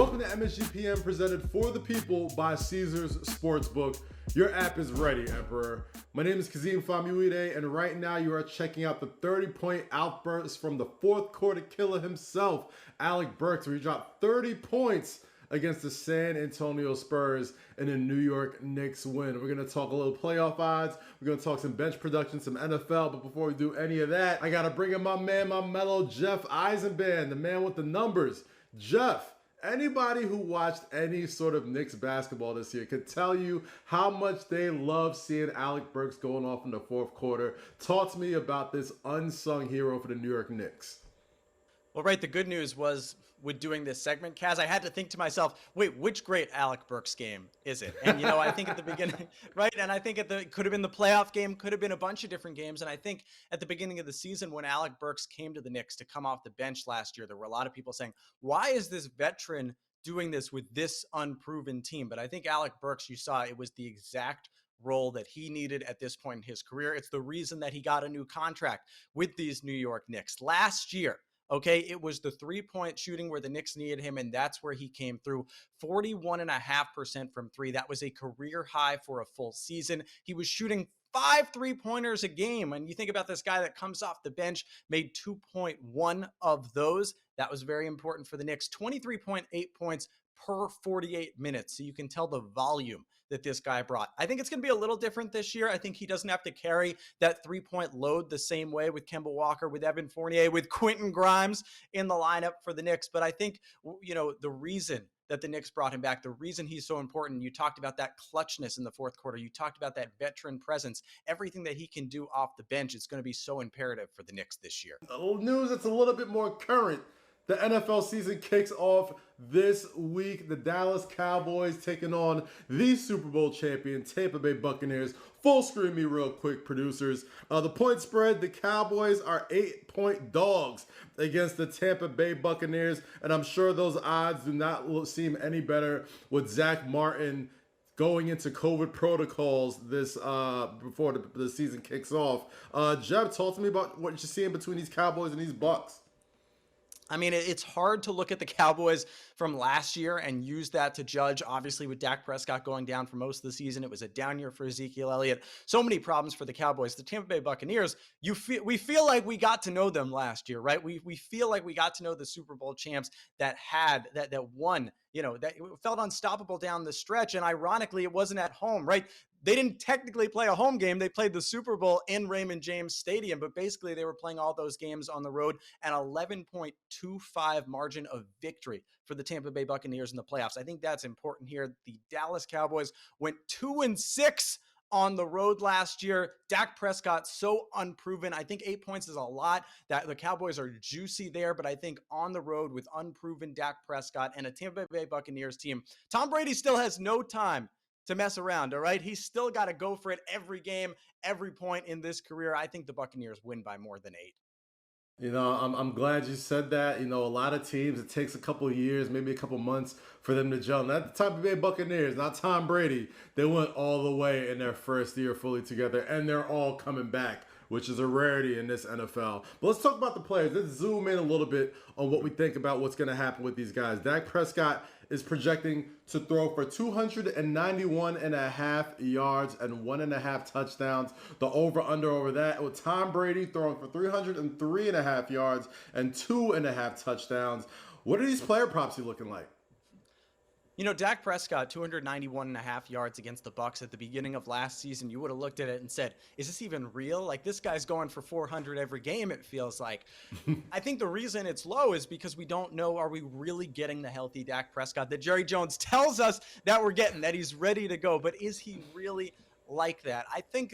Welcome to MSG PM, presented for the people by Caesars Sportsbook. Your app is ready, Emperor. My name is Kazim Famuide, and right now you are checking out the 30-point outburst from the fourth quarter killer himself, Alec Burks, where he dropped 30 points against the San Antonio Spurs in a New York Knicks win. We're going to talk a little playoff odds. We're going to talk some bench production, some NFL. But before we do any of that, I got to bring in my man, my mellow Jeff Eisenband, the man with the numbers. Jeff, anybody who watched any sort of Knicks basketball this year could tell you how much they love seeing Alec Burks going off in the fourth quarter. Talk to me about this unsung hero for the New York Knicks. Well, right, the good news was with doing this segment, Kaz, I had to think to myself, wait, which great Alec Burks game is it? And, I think at the beginning, right, and I think it could have been the playoff game, could have been a bunch of different games. And I think at the beginning of the season when Alec Burks came to the Knicks to come off the bench last year, there were a lot of people saying, why is this veteran doing this with this unproven team? But I think Alec Burks, you saw, it was the exact role that he needed at this point in his career. It's the reason that he got a new contract with these New York Knicks last year. Okay, it was the three-point shooting where the Knicks needed him, and that's where he came through. 41.5% from three. That was a career high for a full season. He was shooting 5 3-pointers a game. And you think about this guy that comes off the bench, made 2.1 of those. That was very important for the Knicks. 23.8 points per 48 minutes. So you can tell the volume that this guy brought. I think it's going to be a little different this year. I think he doesn't have to carry that 3-point load the same way with Kemba Walker, with Evan Fournier, with Quentin Grimes in the lineup for the Knicks. But I think, the reason that the Knicks brought him back, the reason he's so important, you talked about that clutchness in the fourth quarter. You talked about that veteran presence, everything that he can do off the bench. It's going to be so imperative for the Knicks this year. A little news that's a little bit more current. The NFL season kicks off this week. The Dallas Cowboys taking on the Super Bowl champion Tampa Bay Buccaneers. Full screen me real quick, producers. The point spread, the Cowboys are 8-point dogs against the Tampa Bay Buccaneers. And I'm sure those odds do not seem any better with Zach Martin going into COVID protocols this before the season kicks off. Jeb, talk to me about what you're seeing between these Cowboys and these Bucs. I mean, it's hard to look at the Cowboys from last year and use that to judge. Obviously, with Dak Prescott going down for most of the season, it was a down year for Ezekiel Elliott. So many problems for the Cowboys. The Tampa Bay Buccaneers, we feel like we got to know them last year, right? We feel like we got to know the Super Bowl champs that won, that felt unstoppable down the stretch. And ironically, it wasn't at home, right? They didn't technically play a home game. They played the Super Bowl in Raymond James Stadium, but basically they were playing all those games on the road. An 11.25 margin of victory for the Tampa Bay Buccaneers in the playoffs. I think that's important here. The Dallas Cowboys went 2-6 on the road last year. Dak Prescott, so unproven. I think 8 points is a lot. That the Cowboys are juicy there, but I think on the road with unproven Dak Prescott and a Tampa Bay Buccaneers team, Tom Brady still has no time to mess around, all right? He's still got to go for it every game, every point in this career. I think the Buccaneers win by more than 8. I'm glad you said that. A lot of teams, it takes a couple of years, maybe a couple months for them to gel. Not the Tampa Bay Buccaneers, not Tom Brady. They went all the way in their first year fully together, and they're all coming back, which is a rarity in this NFL. But let's talk about the players. Let's zoom in a little bit on what we think about what's going to happen with these guys. Dak Prescott is projecting to throw for 291.5 yards and 1.5 touchdowns. The over that with Tom Brady throwing for 303.5 yards and 2.5 touchdowns. What are these player props looking like? Dak Prescott, 291.5 yards against the Bucs at the beginning of last season. You would have looked at it and said, is this even real? Like, this guy's going for 400 every game, it feels like. I think the reason it's low is because we don't know, are we really getting the healthy Dak Prescott that Jerry Jones tells us that we're getting, that he's ready to go? But is he really like that? I think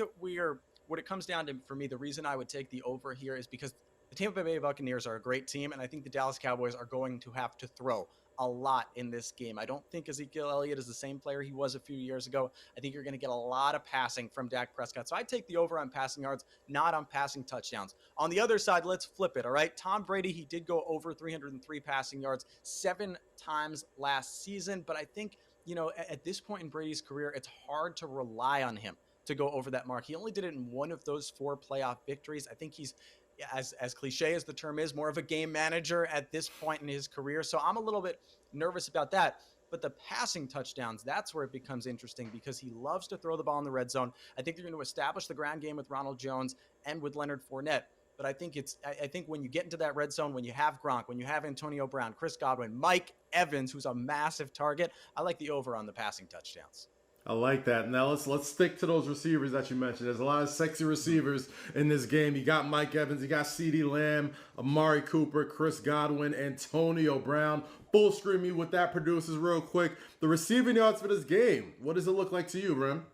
what it comes down to, for me, the reason I would take the over here is because the Tampa Bay Buccaneers are a great team, and I think the Dallas Cowboys are going to have to throw a lot in this game. I don't think Ezekiel Elliott is the same player he was a few years ago. I think you're going to get a lot of passing from Dak Prescott. So I take the over on passing yards, not on passing touchdowns. On the other side, let's flip it, all right? Tom Brady, he did go over 303 passing yards 7 times last season, but I think, at this point in Brady's career, it's hard to rely on him to go over that mark. He only did it in one of those 4 playoff victories. I think he's as cliche as the term is, more of a game manager at this point in his career. So I'm a little bit nervous about that. But the passing touchdowns, that's where it becomes interesting because he loves to throw the ball in the red zone. I think they're going to establish the ground game with Ronald Jones and with Leonard Fournette. But I think when you get into that red zone, when you have Gronk, when you have Antonio Brown, Chris Godwin, Mike Evans, who's a massive target, I like the over on the passing touchdowns. I like that. Now let's stick to those receivers that you mentioned. There's a lot of sexy receivers in this game. You got Mike Evans, you got CeeDee Lamb, Amari Cooper, Chris Godwin, Antonio Brown. Full screen me what that produces real quick. The receiving yards for this game. What does it look like to you, Rem?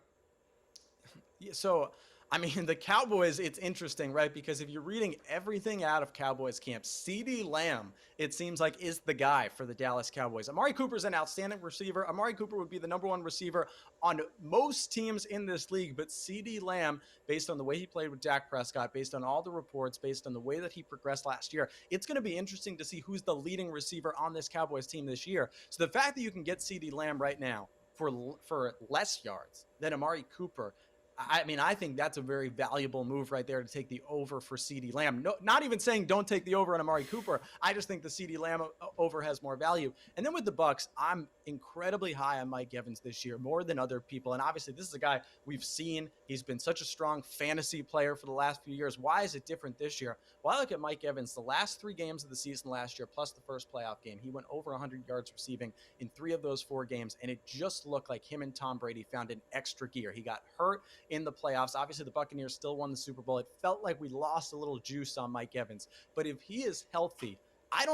So, I mean, the Cowboys, it's interesting, right? Because if you're reading everything out of Cowboys camp, CeeDee Lamb, it seems like, is the guy for the Dallas Cowboys. Amari Cooper's an outstanding receiver. Amari Cooper would be the number one receiver on most teams in this league. But CeeDee Lamb, based on the way he played with Dak Prescott, based on all the reports, based on the way that he progressed last year, it's going to be interesting to see who's the leading receiver on this Cowboys team this year. So the fact that you can get CeeDee Lamb right now for less yards than Amari Cooper, I mean, I think that's a very valuable move right there to take the over for CeeDee Lamb. No, not even saying don't take the over on Amari Cooper. I just think the CeeDee Lamb over has more value. And then with the Bucs, I'm incredibly high on Mike Evans this year, more than other people. And obviously, this is a guy we've seen. He's been such a strong fantasy player for the last few years. Why is it different this year? Well, I look at Mike Evans, the last 3 games of the season last year, plus the first playoff game, he went over 100 yards receiving in 3 of those 4 games. And it just looked like him and Tom Brady found an extra gear. He got hurt in the playoffs. Obviously, the Buccaneers still won the Super Bowl. It felt like we lost a little juice on Mike Evans. But if he is healthy, I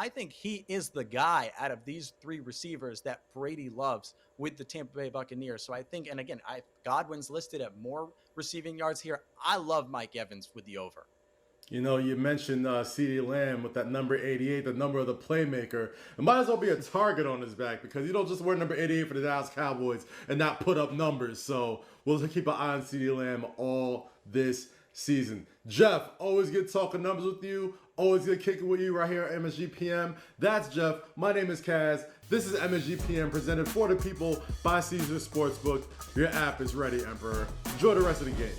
think he is the guy out of these 3 receivers that Brady loves with the Tampa Bay Buccaneers. So I think, and again, Godwin's listed at more receiving yards here. I love Mike Evans with the over. You know, you mentioned CeeDee Lamb with that number 88, the number of the playmaker. It might as well be a target on his back because you don't just wear number 88 for the Dallas Cowboys and not put up numbers. So we'll keep an eye on CeeDee Lamb all this season. Jeff, always good talking numbers with you. Always good kicking with you right here at MSG PM. That's Jeff. My name is Kaz. This is MSG PM presented for the people by Caesars Sportsbook. Your app is ready, Emperor. Enjoy the rest of the game.